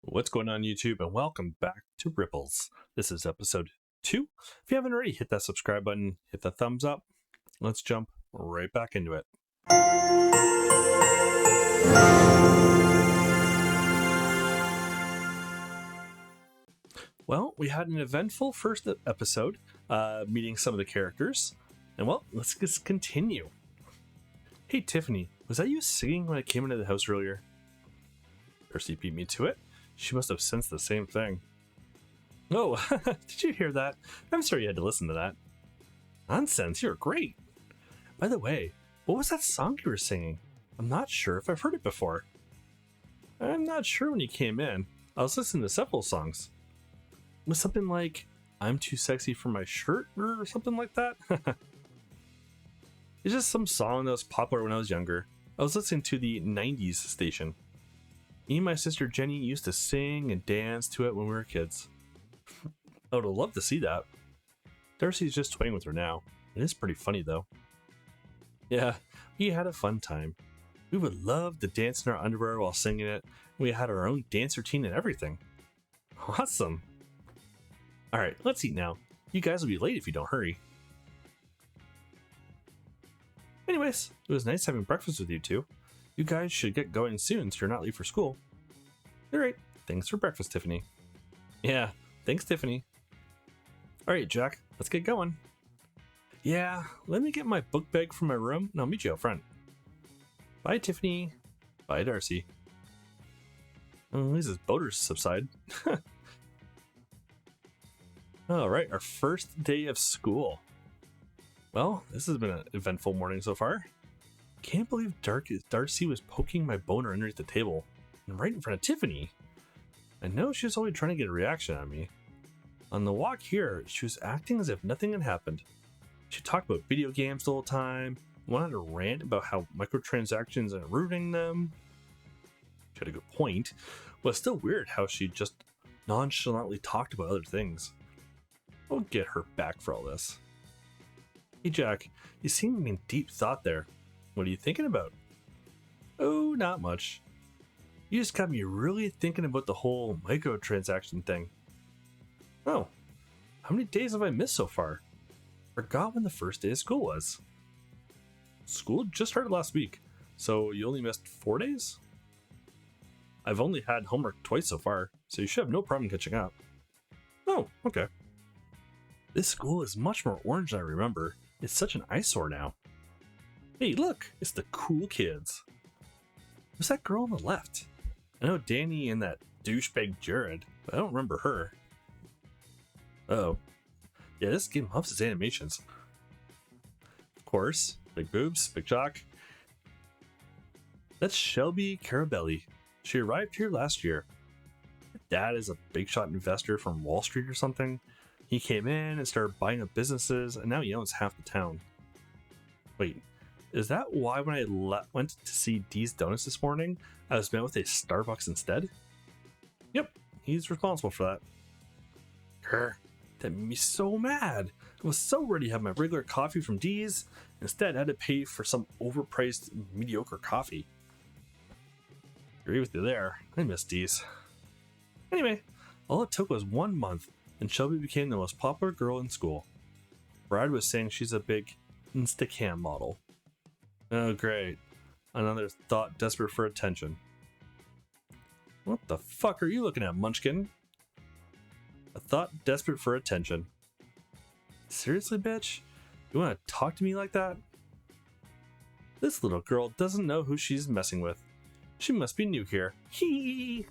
What's going on, YouTube, and welcome back to Ripples. This is episode 2. If you haven't already, hit that subscribe button, hit the thumbs up. Let's jump right back into it. Well, we had an eventful first episode, meeting some of the characters. And well, let's just continue. Hey, Tiffany, was that you singing when I came into the house earlier? Percy beat me to it. She must have sensed the same thing. Oh, did you hear that? I'm sorry you had to listen to that. Nonsense, you're great. By the way, what was that song you were singing? I'm not sure if I've heard it before. I'm not sure when you came in. I was listening to several songs. It was something like, I'm too sexy for my shirt or something like that. It's just some song that was popular when I was younger. I was listening to the 90s station. Me and my sister Jenny used to sing and dance to it when we were kids. I would have loved to see that. Darcy's just toying with her now. It is pretty funny though. Yeah, we had a fun time. We would love to dance in our underwear while singing it. We had our own dance routine and everything. Awesome. Alright, let's eat now. You guys will be late if you don't hurry. Anyways, it was nice having breakfast with you two. You guys should get going soon so you're not late for school. Alright, thanks for breakfast, Tiffany. Yeah, thanks, Tiffany. Alright, Jack, let's get going. Yeah, let me get my book bag from my room and I'll meet you out front. Bye, Tiffany. Bye, Darcy. At least his boaters subside. Alright, our first day of school. Well, this has been an eventful morning so far. Can't believe Darcy was poking my boner underneath the table, and right in front of Tiffany. I know she was only trying to get a reaction out of me. On the walk here, she was acting as if nothing had happened. She talked about video games the whole time, wanted to rant about how microtransactions are ruining them. She had a good point, but it's still weird how she just nonchalantly talked about other things. I'll get her back for all this. Hey Jack, you seem to be in deep thought there. What are you thinking about? Oh, not much. You just got me really thinking about the whole microtransaction thing. Oh, how many days have I missed so far? Forgot when the first day of school was. School just started last week, so you only missed 4 days? I've only had homework twice so far, so you should have no problem catching up. Oh, okay. This school is much more orange than I remember. It's such an eyesore now. Hey, look, it's the cool kids. Who's that girl on the left? I know Danny and that douchebag Jared, but I don't remember her. Oh. Yeah, this game loves its animations. Of course, big boobs, big jock. That's Shelby Carabelli. She arrived here last year. Her dad is a big shot investor from Wall Street or something. He came in and started buying up businesses, and now he owns half the town. Wait. Is that why when I went to see Dee's Donuts this morning, I was met with a Starbucks instead? Yep, he's responsible for that. Grr, that made me so mad. I was so ready to have my regular coffee from Dee's. Instead, I had to pay for some overpriced, mediocre coffee. Agree with you there. I miss Dee's. Anyway, all it took was 1 month, and Shelby became the most popular girl in school. Brad was saying she's a big Instacam model. Oh, great. Another thought desperate for attention. What the fuck are you looking at, Munchkin? A thought desperate for attention. Seriously, bitch? You want to talk to me like that? This little girl doesn't know who she's messing with. She must be new here. Hee!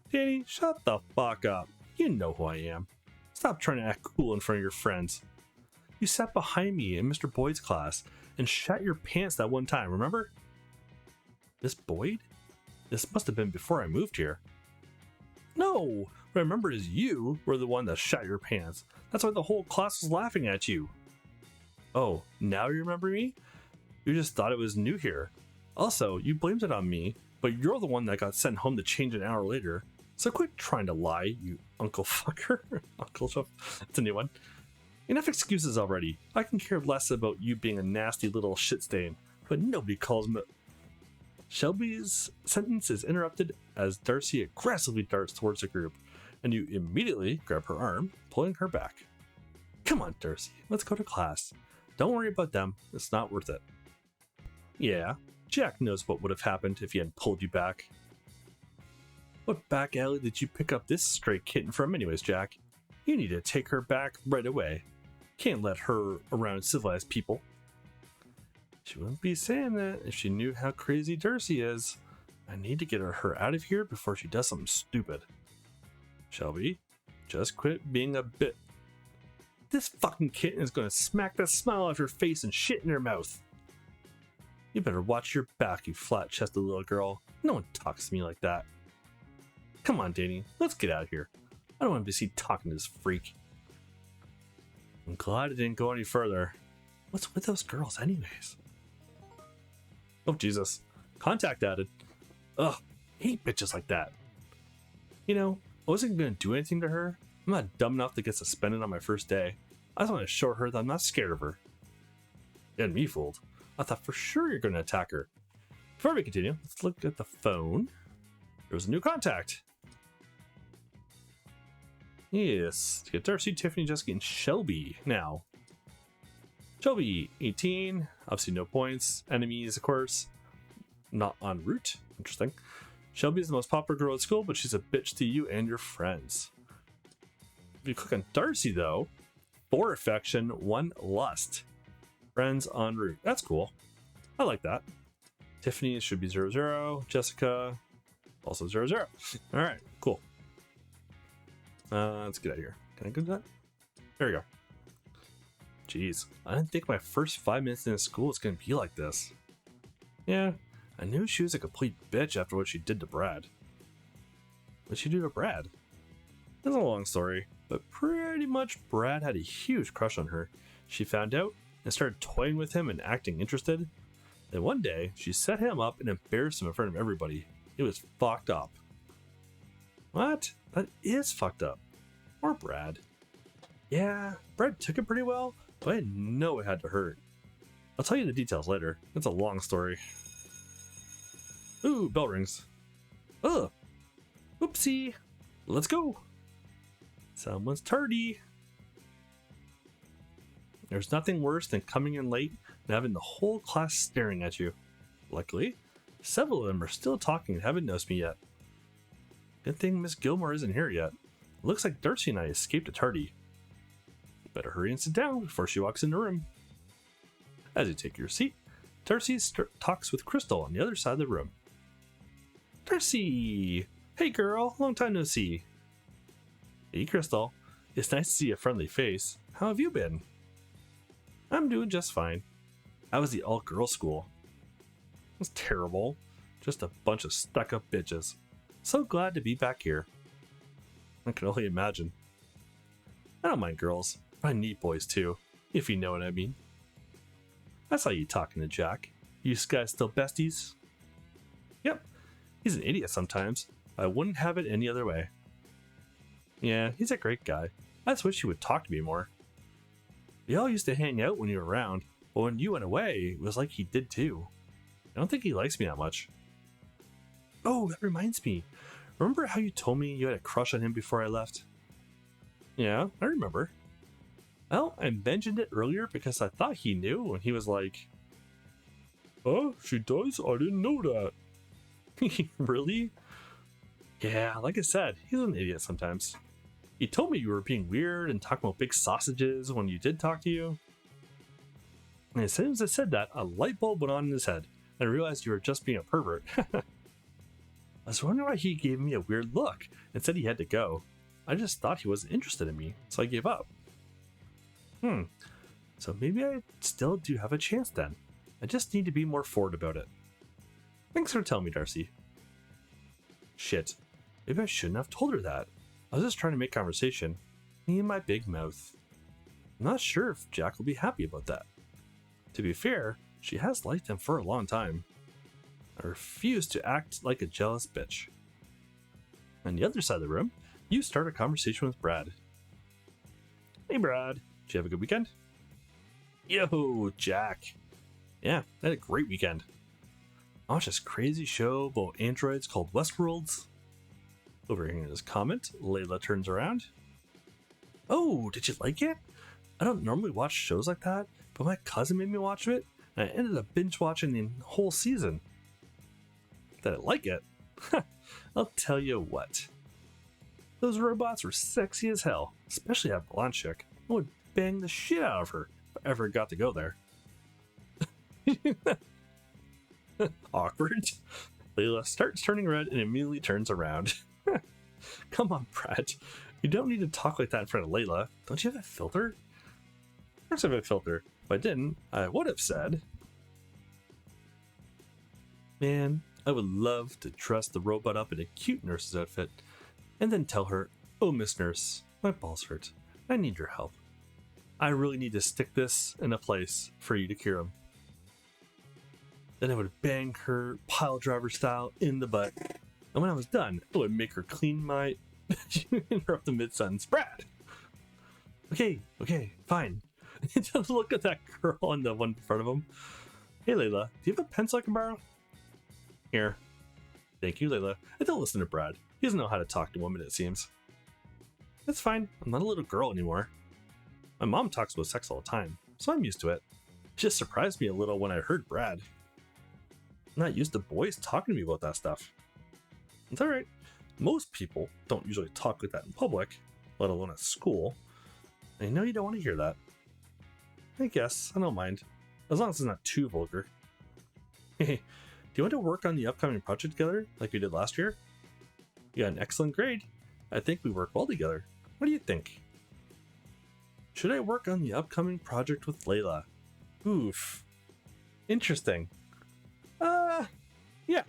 Danny, shut the fuck up. You know who I am. Stop trying to act cool in front of your friends. You sat behind me in Mr. Boyd's class and shat your pants that one time, remember? Miss Boyd? This must have been before I moved here. No, what I remember is you were the one that shat your pants. That's why the whole class was laughing at you. Oh, now you remember me? You just thought it was new here. Also, you blamed it on me, but you're the one that got sent home to change an hour later. So quit trying to lie, you uncle fucker. Uncle Chuff. That's a new one. Enough excuses already. I can care less about you being a nasty little shit stain, but nobody calls me. Shelby's sentence is interrupted as Darcy aggressively darts towards the group, and you immediately grab her arm, pulling her back. Come on, Darcy, let's go to class. Don't worry about them, it's not worth it. Yeah, Jack knows what would have happened if he hadn't pulled you back. What back alley did you pick up this stray kitten from anyways, Jack? You need to take her back right away. Can't let her around civilized people. She wouldn't be saying that if she knew how crazy Darcy is. I need to get her out of here before she does something stupid. Shelby, just quit being a bit. This fucking kitten is going to smack the smile off your face and shit in your mouth. You better watch your back, you flat-chested little girl. No one talks to me like that. Come on, Danny, let's get out of here. I don't want to be seen talking to this freak. I'm glad it didn't go any further. What's with those girls anyways? Oh, Jesus. Contact added. Ugh, I hate bitches like that. You know, I wasn't going to do anything to her. I'm not dumb enough to get suspended on my first day. I just want to show her that I'm not scared of her. You had me fooled. I thought for sure you're going to attack her. Before we continue, let's look at the phone. There was a new contact. Yes, to get Darcy, Tiffany, Jessica, and Shelby now. Shelby, 18, obviously no points. Enemies, of course, not en route. Interesting. Shelby is the most popular girl at school, but she's a bitch to you and your friends. If you click on Darcy, though, 4 affection, 1 lust. Friends en route. That's cool. I like that. Tiffany should be 0-0. Jessica, also 0-0. All right, cool. Let's get out of here. Can I go to that? There we go. Jeez, I didn't think my first 5 minutes in school was going to be like this. Yeah, I knew she was a complete bitch after what she did to Brad. What'd she do to Brad? It's a long story, but pretty much Brad had a huge crush on her. She found out and started toying with him and acting interested. Then one day, she set him up and embarrassed him in front of everybody. It was fucked up. What? That is fucked up. Or Brad. Yeah, Brad took it pretty well, but I know it had to hurt. I'll tell you the details later. It's a long story. Ooh, bell rings. Ugh. Oopsie. Let's go. Someone's tardy. There's nothing worse than coming in late and having the whole class staring at you. Luckily, several of them are still talking and haven't noticed me yet. Good thing Miss Gilmour isn't here yet. It looks like Darcy and I escaped a tardy. Better hurry and sit down before she walks in the room. As you take your seat, Darcy talks with Krystal on the other side of the room. Darcy! Hey girl, long time no see. Hey Krystal, it's nice to see a friendly face. How have you been? I'm doing just fine. How was the all-girls school? It was terrible. Just a bunch of stuck-up bitches. So glad to be back here. I can only imagine. I don't mind girls. I need boys too, if you know what I mean. I saw you talking to Jack. You guys still besties? Yep. He's an idiot sometimes. I wouldn't have it any other way. Yeah, he's a great guy. I just wish he would talk to me more. We all used to hang out when you were around, but when you went away, it was like he did too. I don't think he likes me that much. Oh, that reminds me. Remember how you told me you had a crush on him before I left? Yeah, I remember. Well, I mentioned it earlier because I thought he knew, and he was like, "Oh, she does? I didn't know that." Really? Yeah, like I said, he's an idiot sometimes. He told me you were being weird and talking about big sausages when you did talk to you. And as soon as I said that, a light bulb went on in his head, and I realized you were just being a pervert. I was wondering why he gave me a weird look and said he had to go. I just thought he wasn't interested in me, so I gave up. So maybe I still do have a chance then. I just need to be more forward about it. Thanks for telling me, Darcy. Shit, maybe I shouldn't have told her that. I was just trying to make conversation. Me and my big mouth. I'm not sure if Jack will be happy about that. To be fair, she has liked him for a long time. I refuse to act like a jealous bitch. On the other side of the room, you start a conversation with Brad. Hey Brad, did you have a good weekend? Yo, Jack. Yeah, I had a great weekend. I watched this crazy show about androids called Westworlds. Overhearing this comment, Layla turns around. Oh, did you like it? I don't normally watch shows like that, but my cousin made me watch it, and I ended up binge watching the whole season. Did I like it? I'll tell you what. Those robots were sexy as hell, especially that blonde chick. I would bang the shit out of her if I ever got to go there. Awkward. Layla starts turning red and immediately turns around. Come on, Brad. You don't need to talk like that in front of Layla. Don't you have a filter? Of course I have a filter. If I didn't, I would have said. Man, I would love to dress the robot up in a cute nurse's outfit and then tell her, oh, Miss Nurse, my balls hurt. I need your help. I really need to stick this in a place for you to cure them. Then I would bang her pile driver style in the butt. And when I was done, I would make her clean my... interrupt the mid-sentence. Brad! Okay, fine. Just look at that girl on the one in front of him. Hey, Layla, do you have a pencil I can borrow? Here. Thank you, Layla. And don't listen to Brad. He doesn't know how to talk to women, it seems. That's fine. I'm not a little girl anymore. My mom talks about sex all the time, so I'm used to it. It just surprised me a little when I heard Brad. I'm not used to boys talking to me about that stuff. It's alright. Most people don't usually talk like that in public, let alone at school. I know you don't want to hear that. I guess, I don't mind. As long as it's not too vulgar. Hey, do you want to work on the upcoming project together, like we did last year? You got an excellent grade. I think we work well together. What do you think? Should I work on the upcoming project with Layla? Oof. Interesting. Yeah.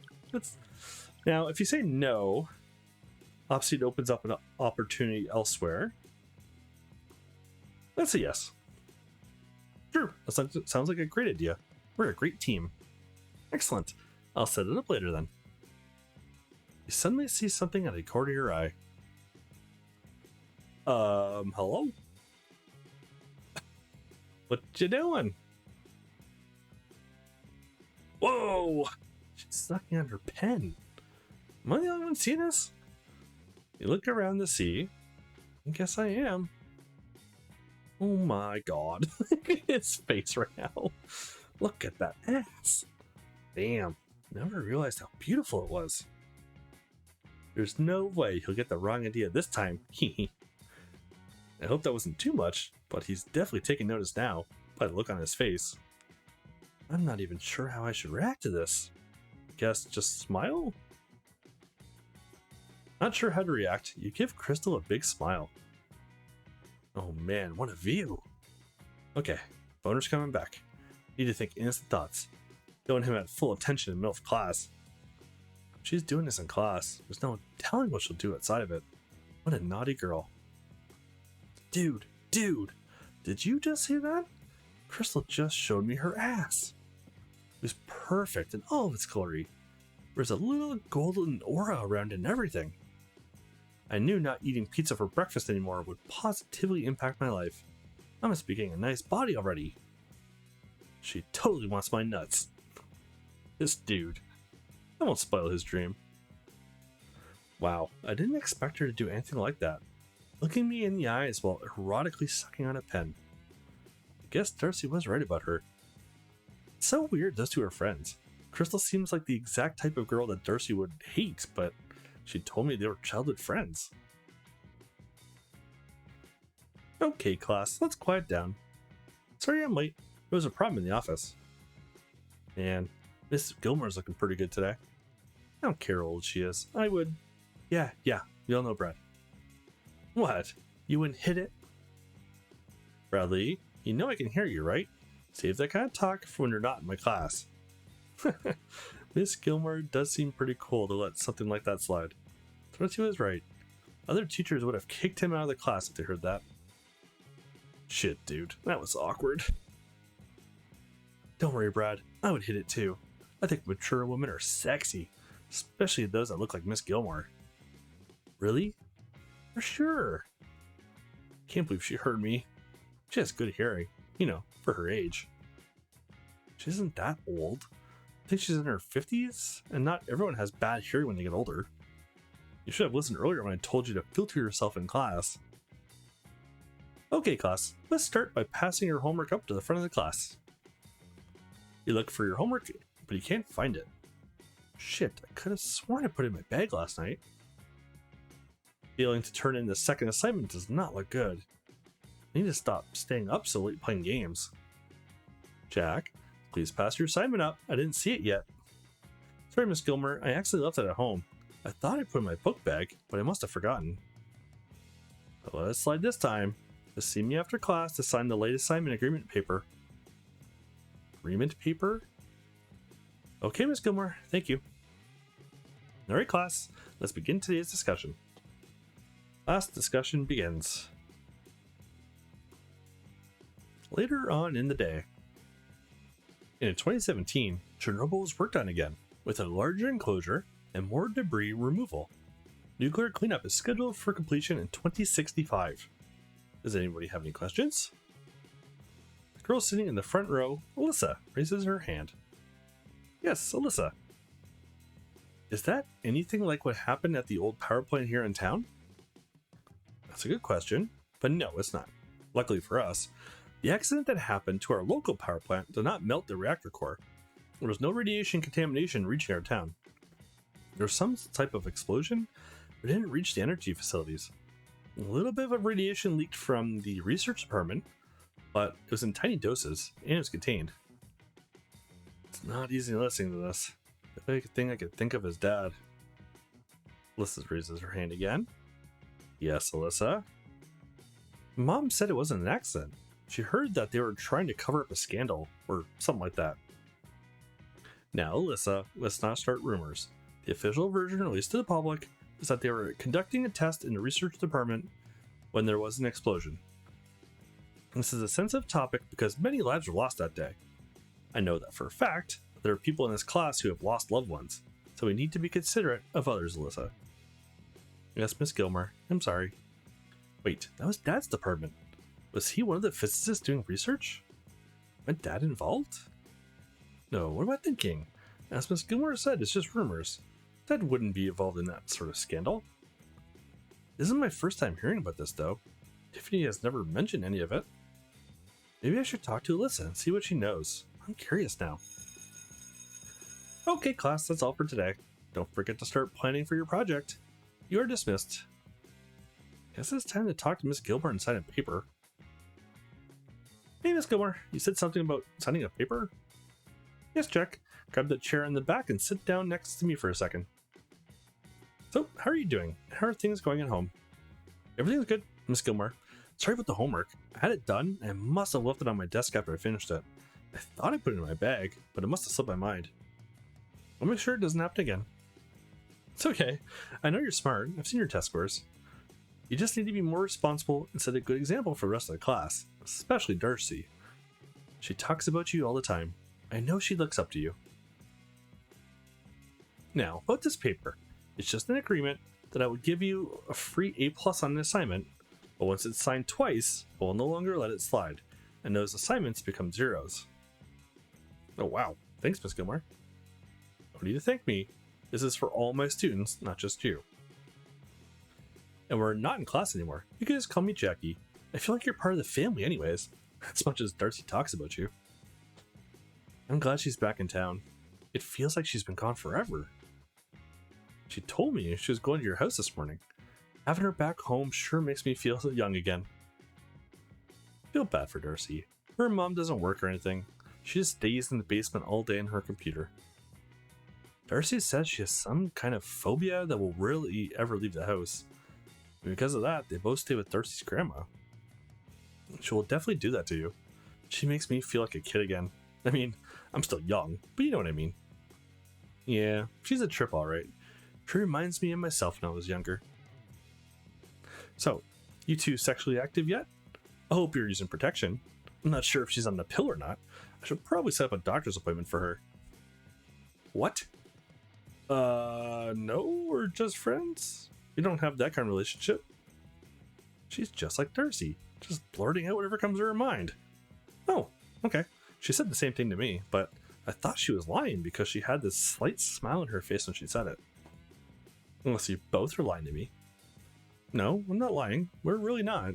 Now, if you say no, obviously it opens up an opportunity elsewhere. Let's say yes. Sure, that sounds like a great idea. We're a great team. Excellent. I'll set it up later then. You suddenly see something at the corner of your eye. Hello? What you doing? Whoa! She's sucking on her pen. Am I the only one seeing this? You look around to see. I guess I am. Oh my god. Look at his face right now. Look at that ass. Damn. Never realized how beautiful it was. There's no way he'll get the wrong idea this time. I hope that wasn't too much, but he's definitely taking notice now by the look on his face. I'm not even sure how I should react to this. Guess just smile? Not sure how to react, you give Krystal a big smile. Oh man, what a view. Okay, boner's coming back. Need to think innocent thoughts. Don't want him at full attention in the middle of class. She's doing this in class. There's no telling what she'll do outside of it. What a naughty girl. Dude, did you just see that? Krystal just showed me her ass. It was perfect in all of its glory. There's a little golden aura around it and everything. I knew not eating pizza for breakfast anymore would positively impact my life. I must be getting a nice body already. She totally wants my nuts. This dude. I won't spoil his dream. Wow, I didn't expect her to do anything like that. Looking me in the eyes while erotically sucking on a pen. I guess Darcy was right about her. It's so weird those two are friends. Krystal seems like the exact type of girl that Darcy would hate, but she told me they were childhood friends. Okay, class, let's quiet down. Sorry I'm late. There was a problem in the office. Man, Miss Gilmour's looking pretty good today. I don't care how old she is. I would... Yeah, we all know Brad. What? You wouldn't hit it? Bradley, you know I can hear you, right? Save that kind of talk for when you're not in my class. Miss Gilmour does seem pretty cool to let something like that slide. Darcy was right. Other teachers would have kicked him out of the class if they heard that. Shit, dude. That was awkward. Don't worry, Brad. I would hit it too. I think mature women are sexy. Especially those that look like Miss Gilmour. Really? For sure. Can't believe she heard me. She has good hearing. You know, for her age. She isn't that old. I think she's in her 50s, and not everyone has bad hearing when they get older. You should have listened earlier when I told you to filter yourself in class. Okay, class, let's start by passing your homework up to the front of the class. You look for your homework, but you can't find it. Shit, I could have sworn I put it in my bag last night. Failing to turn in the second assignment does not look good. I need to stop staying up so late playing games. Jack, please pass your assignment up. I didn't see it yet. Sorry, Miss Gilmour, I actually left it at home. I thought I put it in my book bag, but I must have forgotten. But let it slide this time. Just see me after class to sign the late assignment agreement paper. Agreement paper? Okay, Miss Gilmour, thank you. Alright, class, let's begin today's discussion. Last discussion begins. Later on in the day. In 2017, Chernobyl was worked on again, with a larger enclosure and more debris removal. Nuclear cleanup is scheduled for completion in 2065. Does anybody have any questions? The girl sitting in the front row, Alyssa, raises her hand. Yes, Alyssa. Is that anything like what happened at the old power plant here in town? That's a good question, but no, it's not. Luckily for us, the accident that happened to our local power plant did not melt the reactor core. There was no radiation contamination reaching our town. There was some type of explosion, but it didn't reach the energy facilities. A little bit of radiation leaked from the research department, but it was in tiny doses and it was contained. It's not easy listening to this. The only thing I could think of is Dad. Alyssa raises her hand again. Yes, Alyssa. Mom said it wasn't an accident. She heard that they were trying to cover up a scandal, or something like that. Now, Alyssa, let's not start rumors. The official version released to the public is that they were conducting a test in the research department when there was an explosion. This is a sensitive topic because many lives were lost that day. I know that for a fact. There are people in this class who have lost loved ones, so we need to be considerate of others, Alyssa. Yes, Miss Gilmour, I'm sorry. Wait, that was Dad's department. Was he one of the physicists doing research? Was Dad involved? No, what am I thinking? As Miss Gilmour said, it's just rumors. Dad wouldn't be involved in that sort of scandal. This isn't my first time hearing about this, though. Tiffany has never mentioned any of it. Maybe I should talk to Alyssa and see what she knows. I'm curious now. Okay, class, that's all for today. Don't forget to start planning for your project. You are dismissed. Guess it's time to talk to Miss Gilmour and sign a paper. Hey, Miss Gilmour, you said something about signing a paper? Yes, Jack. Grab the chair in the back and sit down next to me for a second. So, how are you doing? How are things going at home? Everything's good, Miss Gilmour. Sorry about the homework. I had it done and must have left it on my desk after I finished it. I thought I put it in my bag, but it must have slipped my mind. I'll make sure it doesn't happen again. It's okay. I know you're smart. I've seen your test scores. You just need to be more responsible and set a good example for the rest of the class, especially Darcy. She talks about you all the time. I know she looks up to you. Now, about this paper. It's just an agreement that I would give you a free A+ on an assignment, but once it's signed twice, I will no longer let it slide, and those assignments become zeros. Oh wow, thanks, Miss Gilmour. No need to thank me. This is for all my students, not just you. And we're not in class anymore. You can just call me Jackie. I feel like you're part of the family anyways, as much as Darcy talks about you. I'm glad she's back in town. It feels like she's been gone forever. She told me she was going to your house this morning. Having her back home sure makes me feel so young again. I feel bad for Darcy. Her mom doesn't work or anything. She just stays in the basement all day on her computer. Darcy says she has some kind of phobia that will rarely ever leave the house. And because of that, they both stay with Darcy's grandma. She will definitely do that to you. She makes me feel like a kid again. I mean, I'm still young, but you know what I mean. Yeah, she's a trip alright. She reminds me of myself when I was younger. So, you two sexually active yet? I hope you're using protection. I'm not sure if she's on the pill or not. I should probably set up a doctor's appointment for her. What? No, we're just friends. We don't have that kind of relationship. She's just like Darcy, just blurting out whatever comes to her mind. Oh, okay. She said the same thing to me, but I thought she was lying because she had this slight smile on her face when she said it. Unless you both are lying to me. No, I'm not lying. We're really not.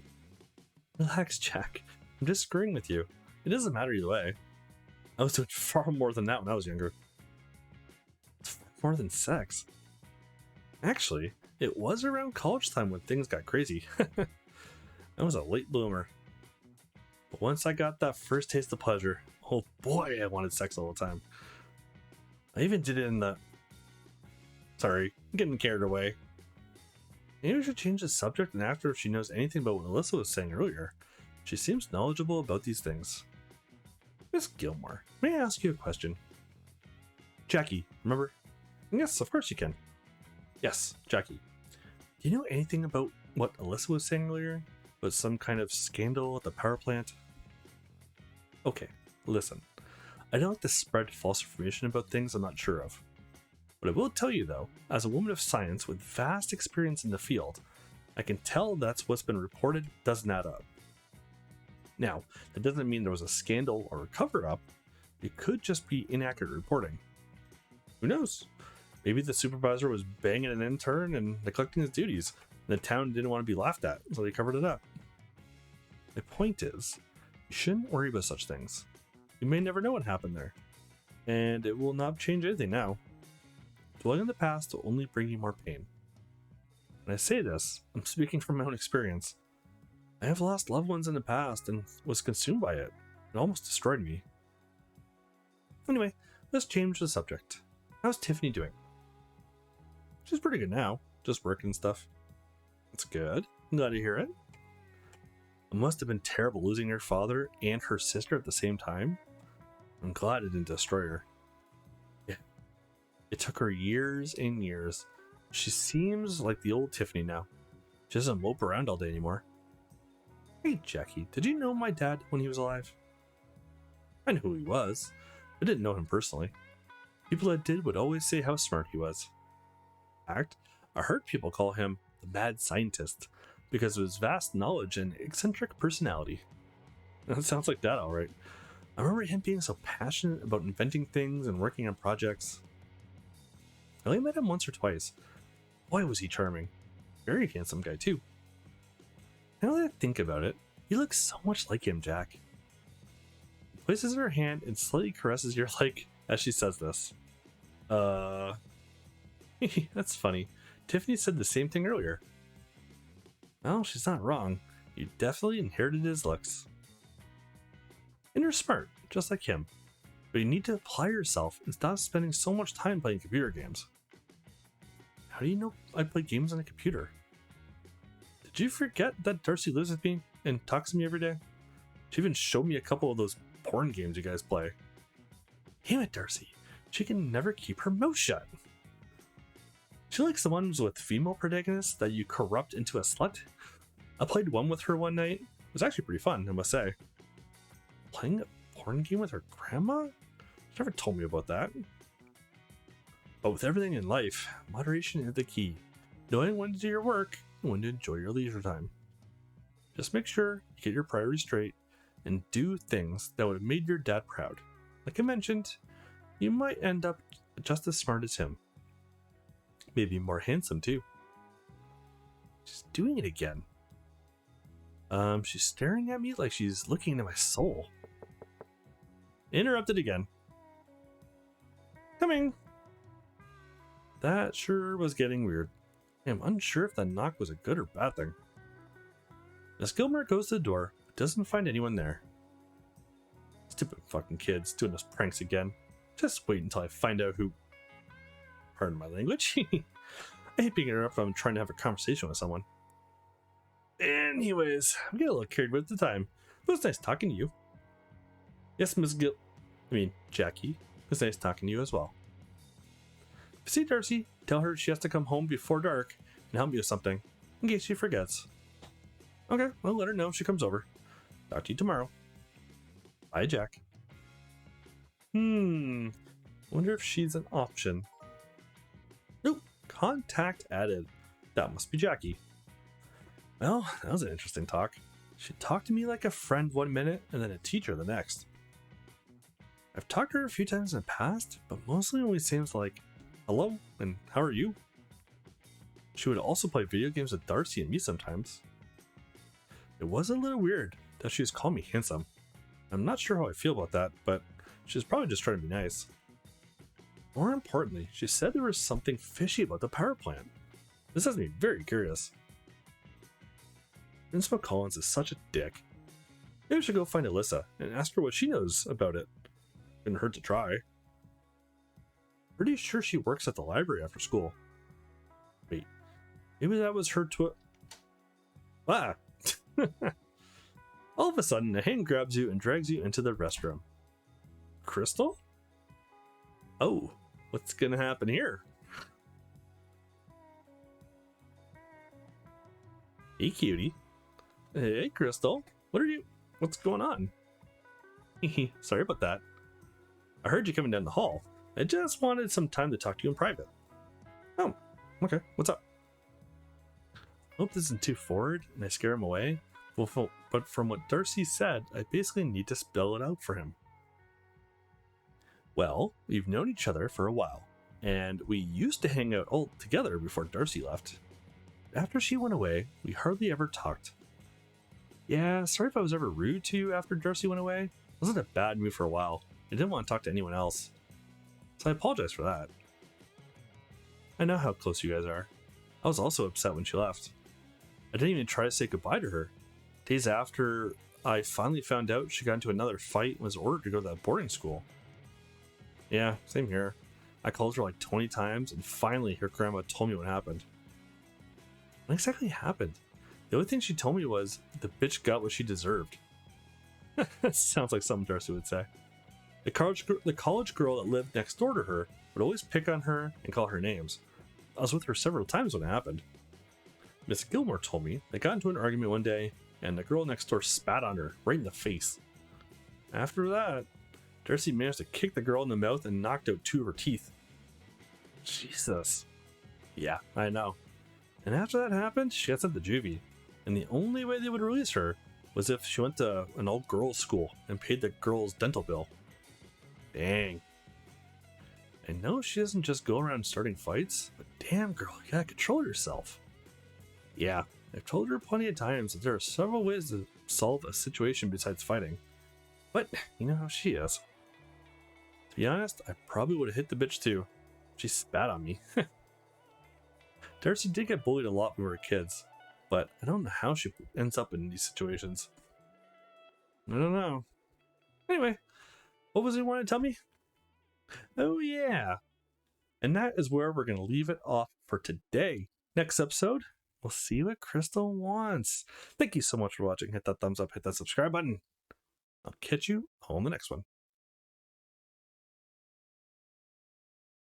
Relax, Jack. I'm just screwing with you. It doesn't matter either way. I was doing far more than that when I was younger. It's far more than sex. Actually, it was around college time when things got crazy. I was a late bloomer. But once I got that first taste of pleasure, oh boy, I wanted sex all the time. I even did it in the... Sorry, I'm getting carried away. Maybe we should change the subject and ask her if she knows anything about what Alyssa was saying earlier. She seems knowledgeable about these things. Miss Gilmour, may I ask you a question? Jackie, remember? Yes, of course you can. Yes, Jackie. Do you know anything about what Alyssa was saying earlier? About some kind of scandal at the power plant? Okay, listen. I don't like to spread false information about things I'm not sure of. What I will tell you though, as a woman of science with vast experience in the field, I can tell that's what's been reported doesn't add up. Now, that doesn't mean there was a scandal or a cover-up. It could just be inaccurate reporting. Who knows? Maybe the supervisor was banging an intern and neglecting his duties, and the town didn't want to be laughed at, so they covered it up. My point is, you shouldn't worry about such things. You may never know what happened there, and it will not change anything now. Dwelling on the past will only bring you more pain. When I say this, I'm speaking from my own experience. I have lost loved ones in the past and was consumed by it. It almost destroyed me. Anyway, let's change the subject. How's Tiffany doing? She's pretty good now, just working and stuff. That's good. I'm glad to hear it. It must have been terrible losing her father and her sister at the same time. I'm glad it didn't destroy her. Yeah. It took her years and years. She seems like the old Tiffany now. She doesn't mope around all day anymore. Hey Jackie, did you know my dad when he was alive? I knew who he was. I didn't know him personally. People that did would always say how smart he was. In fact, I heard people call him the mad scientist because of his vast knowledge and eccentric personality. That sounds like that alright. I remember him being so passionate about inventing things and working on projects. I only met him once or twice. Boy, was he charming. Very handsome guy too. Now that I think about it, you look so much like him, Jack. He places her hand and slightly caresses your leg as she says this. That's funny. Tiffany said the same thing earlier. Well, she's not wrong. You definitely inherited his looks. And you're smart, just like him. But you need to apply yourself and stop spending so much time playing computer games. How do you know I play games on a computer? Did you forget that Darcy lives with me and talks to me every day? She even showed me a couple of those porn games you guys play. Damn it, Darcy. She can never keep her mouth shut. She likes the ones with female protagonists that you corrupt into a slut. I played one with her one night. It was actually pretty fun, I must say. Playing a porn game with her grandma? She never told me about that. But with everything in life, moderation is the key. Knowing when to do your work and when to enjoy your leisure time. Just make sure you get your priorities straight and do things that would have made your dad proud. Like I mentioned, you might end up just as smart as him. Maybe more handsome too. She's doing it again. She's staring at me like she's looking into my soul. Interrupted again. Coming. That sure was getting weird. I'm unsure if that knock was a good or bad thing. Miss Gilmour goes to the door, but doesn't find anyone there. Stupid fucking kids doing those pranks again. Just wait until I find out who... Pardon my language. I hate being interrupted when I'm trying to have a conversation with someone. Anyways, I'm getting a little carried with the time. It was nice talking to you. Yes, Jackie. It was nice talking to you as well. If you see Darcy, tell her she has to come home before dark and help me with something, in case she forgets. Okay, I'll let her know if she comes over. Talk to you tomorrow. Bye, Jack. Wonder if she's an option. Nope, contact added. That must be Jackie. Well, that was an interesting talk. She talked to me like a friend one minute and then a teacher the next. I've talked to her a few times in the past, but mostly only seems like, hello, and how are you? She would also play video games with Darcy and me sometimes. It was a little weird that she was calling me handsome. I'm not sure how I feel about that, but she was probably just trying to be nice. More importantly, she said there was something fishy about the power plant. This has me very curious. Principal Collins is such a dick. Maybe we should go find Alyssa and ask her what she knows about it. Couldn't hurt to try. Pretty sure she works at the library after school. Wait, maybe that was her Ah! All of a sudden, a hand grabs you and drags you into the restroom. Krystal? Oh, what's gonna happen here? Hey, cutie. Hey, Krystal. What's going on? Sorry about that. I heard you coming down the hall. I just wanted some time to talk to you in private. Oh, okay. What's up? Hope this isn't too forward and I scare him away. But from what Darcy said, I basically need to spell it out for him. Well, we've known each other for a while, and we used to hang out all together before Darcy left. After she went away, we hardly ever talked. Yeah, sorry if I was ever rude to you after Darcy went away. I was in a bad mood for a while. I didn't want to talk to anyone else. So I apologize for that. I know how close you guys are. I was also upset when she left. I didn't even try to say goodbye to her. Days after, I finally found out she got into another fight and was ordered to go to that boarding school. Yeah, same here. I called her like 20 times, and finally her grandma told me what happened. What exactly happened? The only thing she told me was, the bitch got what she deserved. That sounds like something Darcy would say. The college girl that lived next door to her would always pick on her and call her names. I was with her several times when it happened. Miss Gilmour told me they got into an argument one day, and the girl next door spat on her right in the face. After that, Darcy managed to kick the girl in the mouth and knocked out 2 of her teeth. Jesus. Yeah, I know. And after that happened, she got sent to juvie. And the only way they would release her was if she went to an all girls school and paid the girl's dental bill. Dang. I know she doesn't just go around starting fights, but damn girl, you gotta control yourself. Yeah, I've told her plenty of times that there are several ways to solve a situation besides fighting. But you know how she is. To be honest, I probably would have hit the bitch too. She spat on me. Darcy did get bullied a lot when we were kids, but I don't know how she ends up in these situations. I don't know. Anyway, what was it you want to tell me? Oh yeah. And that is where we're going to leave it off for today. Next episode, we'll see what Krystal wants. Thank you so much for watching. Hit that thumbs up, hit that subscribe button. I'll catch you on the next one.